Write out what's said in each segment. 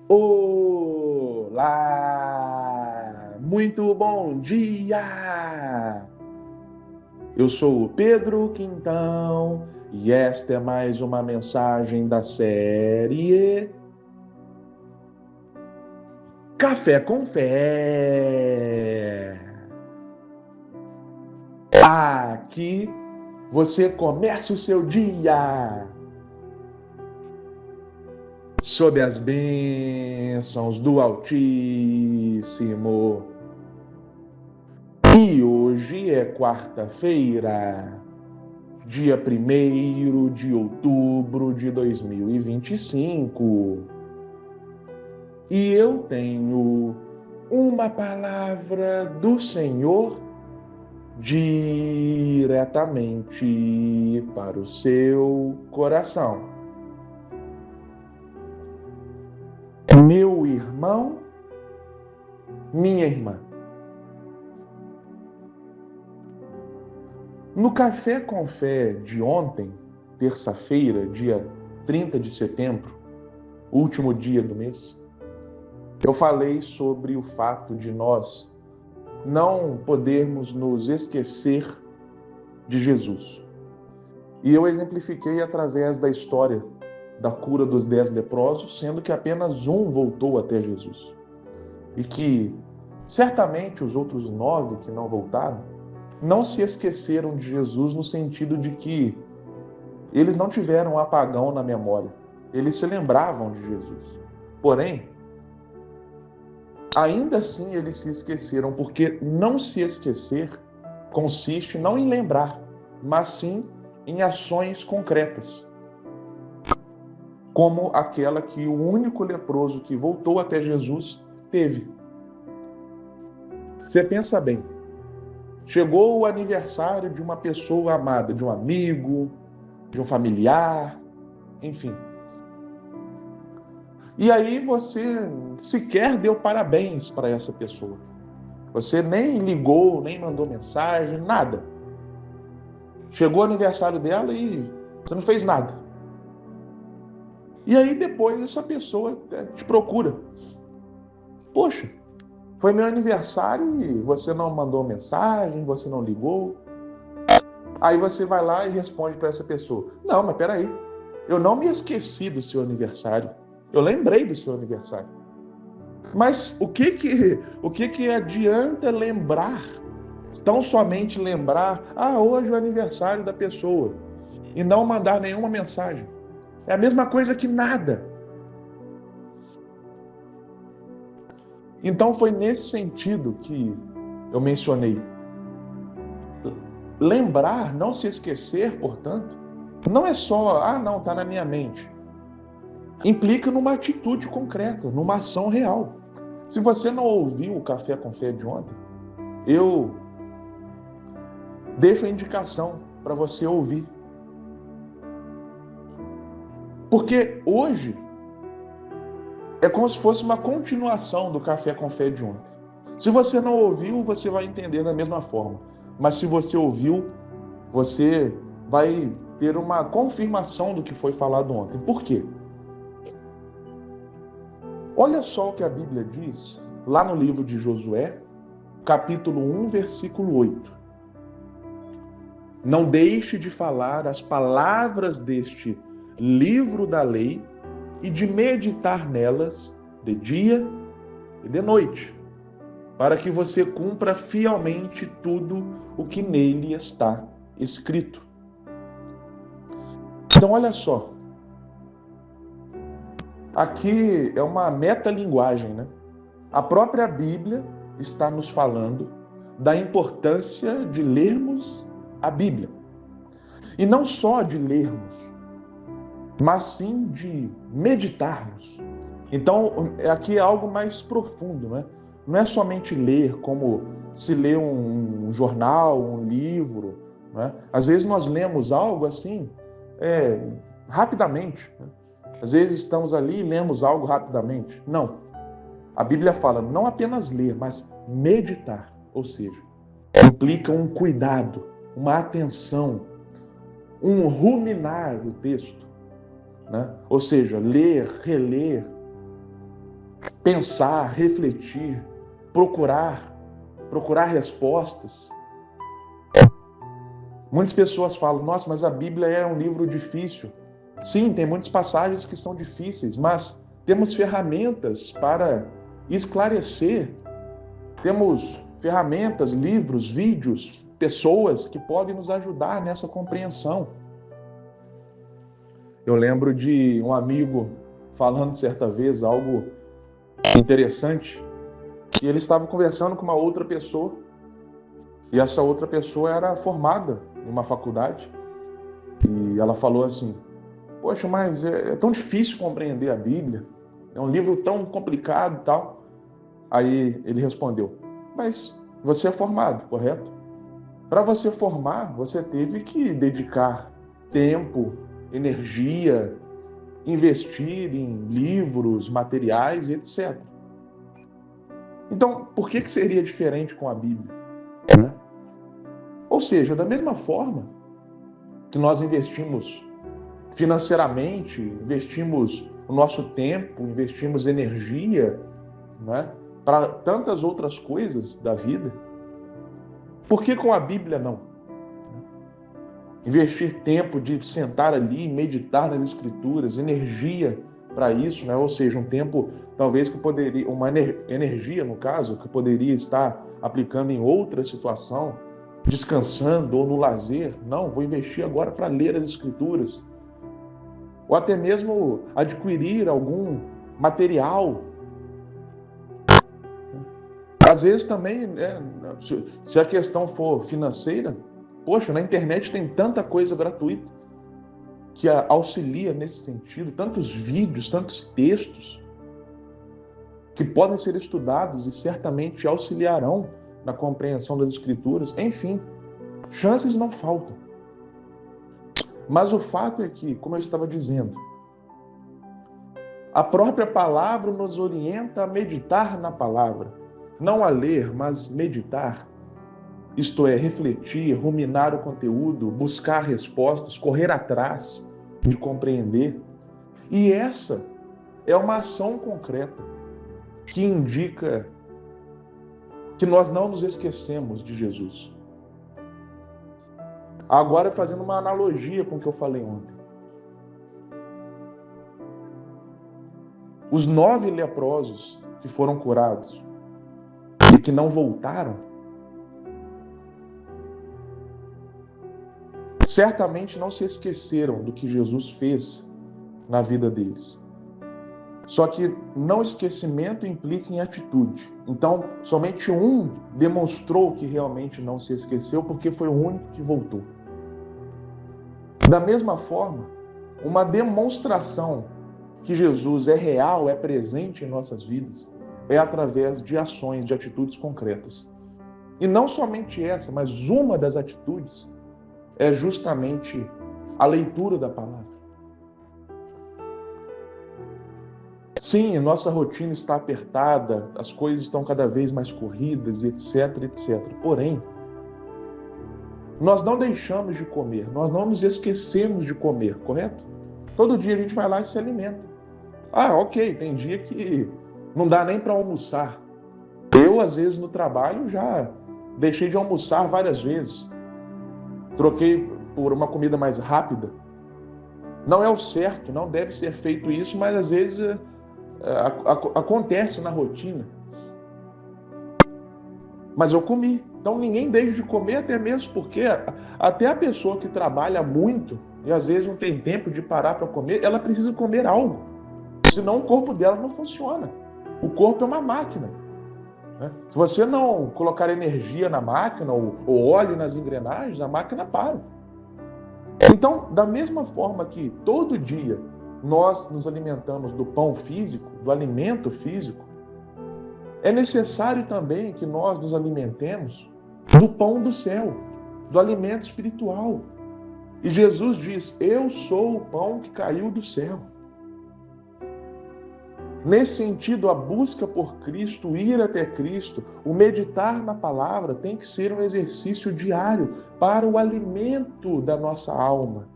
Olá! Muito bom dia! Eu sou o Pedro Quintão e esta é mais uma mensagem da série Café com Fé. Aqui você começa o seu dia sob as bênçãos do Altíssimo. E hoje é quarta-feira, dia 1º de outubro de 2025. E eu tenho uma palavra do Senhor diretamente para o seu coração. Meu irmão, minha irmã. No Café com Fé de ontem, terça-feira, dia 30 de setembro, último dia do mês, eu falei sobre o fato de nós não podermos nos esquecer de Jesus. E eu exemplifiquei através da história da cura dos 10 leprosos, sendo que apenas um voltou até Jesus. E que certamente os outros 9 que não voltaram não se esqueceram de Jesus no sentido de que eles não tiveram um apagão na memória. Eles se lembravam de Jesus. Porém, ainda assim eles se esqueceram, porque não se esquecer consiste não em lembrar, mas sim em ações concretas, como aquela que o único leproso que voltou até Jesus teve. Você pensa bem, chegou o aniversário de uma pessoa amada, de um amigo, de um familiar, enfim. E aí você sequer deu parabéns para essa pessoa. Você nem ligou, nem mandou mensagem, nada. Chegou o aniversário dela e você não fez nada. E aí depois essa pessoa te procura. Poxa, foi meu aniversário e você não mandou mensagem, você não ligou. Aí você vai lá e responde para essa pessoa: não, mas peraí, eu não me esqueci do seu aniversário. Eu lembrei do seu aniversário. Mas o que adianta lembrar? Tão somente lembrar, hoje é o aniversário da pessoa, e não mandar nenhuma mensagem. É a mesma coisa que nada. Então foi nesse sentido que eu mencionei. Lembrar, não se esquecer, portanto, não é só, não, está na minha mente. Implica numa atitude concreta, numa ação real. Se você não ouviu o Café com Fé de ontem, eu deixo a indicação para você ouvir. Porque hoje é como se fosse uma continuação do Café com Fé de ontem. Se você não ouviu, você vai entender da mesma forma. Mas se você ouviu, você vai ter uma confirmação do que foi falado ontem. Por quê? Olha só o que a Bíblia diz lá no livro de Josué, capítulo 1, versículo 8. Não deixe de falar as palavras deste livro da lei e de meditar nelas de dia e de noite, para que você cumpra fielmente tudo o que nele está escrito. Então, olha só. Aqui é uma metalinguagem, né? A própria Bíblia está nos falando da importância de lermos a Bíblia. E não só de lermos, mas sim de meditarmos. Então, aqui é algo mais profundo, né? Não é somente ler como se lê um jornal, um livro, né? Às vezes nós lemos algo assim, rapidamente, né? Às vezes estamos ali e lemos algo rapidamente. Não. A Bíblia fala não apenas ler, mas meditar. Ou seja, implica um cuidado, uma atenção, um ruminar do texto, né? Ou seja, ler, reler, pensar, refletir, procurar respostas. Muitas pessoas falam, nossa, mas a Bíblia é um livro difícil. Sim, tem muitas passagens que são difíceis, mas temos ferramentas para esclarecer. Temos ferramentas, livros, vídeos, pessoas que podem nos ajudar nessa compreensão. Eu lembro de um amigo falando certa vez algo interessante, que ele estava conversando com uma outra pessoa, e essa outra pessoa era formada em uma faculdade, e ela falou assim, poxa, mas é tão difícil compreender a Bíblia, é um livro tão complicado e tal. Aí ele respondeu, mas você é formado, correto? Para você formar, você teve que dedicar tempo, energia, investir em livros, materiais, etc. Então, por que seria diferente com a Bíblia? Né? Ou seja, da mesma forma que nós investimos financeiramente, investimos o nosso tempo, investimos energia, né, para tantas outras coisas da vida, por que com a Bíblia não? Investir tempo de sentar ali, meditar nas Escrituras, energia para isso, né? Ou seja, um tempo talvez que poderia, uma energia no caso, que poderia estar aplicando em outra situação, descansando ou no lazer. Não, vou investir agora para ler as Escrituras. Ou até mesmo adquirir algum material. Às vezes também, né, se a questão for financeira, poxa, na internet tem tanta coisa gratuita que auxilia nesse sentido, tantos vídeos, tantos textos que podem ser estudados e certamente auxiliarão na compreensão das Escrituras. Enfim, chances não faltam. Mas o fato é que, como eu estava dizendo, a própria palavra nos orienta a meditar na palavra. Não a ler, mas meditar. Isto é, refletir, ruminar o conteúdo, buscar respostas, correr atrás de compreender. E essa é uma ação concreta que indica que nós não nos esquecemos de Jesus. Agora, fazendo uma analogia com o que eu falei ontem. Os 9 leprosos que foram curados e que não voltaram, certamente não se esqueceram do que Jesus fez na vida deles. Só que não esquecimento implica em atitude. Então, somente um demonstrou que realmente não se esqueceu, porque foi o único que voltou. Da mesma forma, uma demonstração que Jesus é real, é presente em nossas vidas, é através de ações, de atitudes concretas. E não somente essa, mas uma das atitudes é justamente a leitura da palavra. Sim, nossa rotina está apertada, as coisas estão cada vez mais corridas, etc, etc. Porém, nós não deixamos de comer, nós não nos esquecemos de comer, correto? Todo dia a gente vai lá e se alimenta. Ah, ok, tem dia que não dá nem para almoçar. Eu, às vezes, no trabalho, já deixei de almoçar várias vezes. Troquei por uma comida mais rápida. Não é o certo, não deve ser feito isso, mas às vezes acontece na rotina. Mas eu comi. Então ninguém deixa de comer, até mesmo porque até a pessoa que trabalha muito e às vezes não tem tempo de parar para comer, ela precisa comer algo. Senão o corpo dela não funciona. O corpo é uma máquina. Né? Se você não colocar energia na máquina ou óleo nas engrenagens, a máquina para. Então, da mesma forma que todo dia nós nos alimentamos do pão físico, do alimento físico, é necessário também que nós nos alimentemos do pão do céu, do alimento espiritual. E Jesus diz, eu sou o pão que caiu do céu. Nesse sentido, a busca por Cristo, o ir até Cristo, o meditar na palavra tem que ser um exercício diário para o alimento da nossa alma.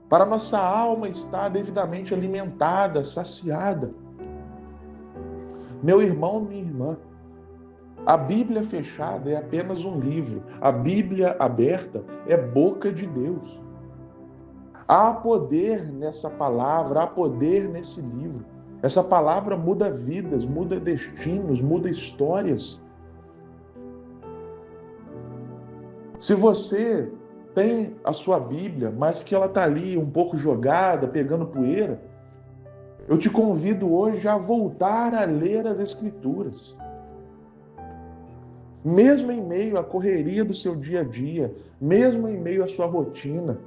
Para a nossa alma estar devidamente alimentada, saciada. Meu irmão, minha irmã, a Bíblia fechada é apenas um livro. A Bíblia aberta é boca de Deus. Há poder nessa palavra, há poder nesse livro. Essa palavra muda vidas, muda destinos, muda histórias. Se você tem a sua Bíblia, mas que ela está ali um pouco jogada, pegando poeira, eu te convido hoje a voltar a ler as Escrituras. Mesmo em meio à correria do seu dia a dia, mesmo em meio à sua rotina,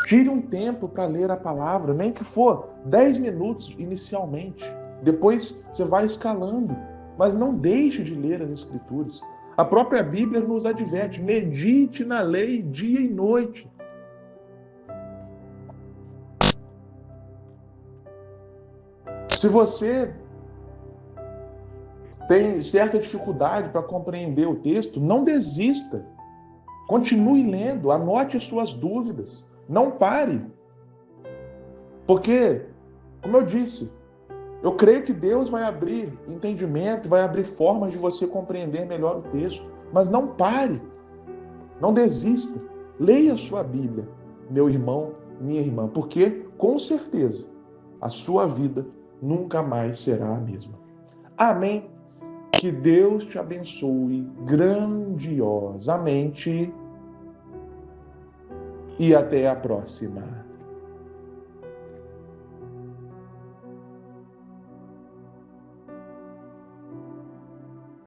tire um tempo para ler a palavra, nem que for 10 minutos inicialmente. Depois você vai escalando, mas não deixe de ler as Escrituras. A própria Bíblia nos adverte: medite na lei dia e noite. Se você tem certa dificuldade para compreender o texto, não desista. Continue lendo, anote suas dúvidas. Não pare. Porque, como eu disse, eu creio que Deus vai abrir entendimento, vai abrir formas de você compreender melhor o texto. Mas não pare. Não desista. Leia a sua Bíblia, meu irmão, minha irmã, porque, com certeza, a sua vida nunca mais será a mesma. Amém. Que Deus te abençoe grandiosamente e até a próxima.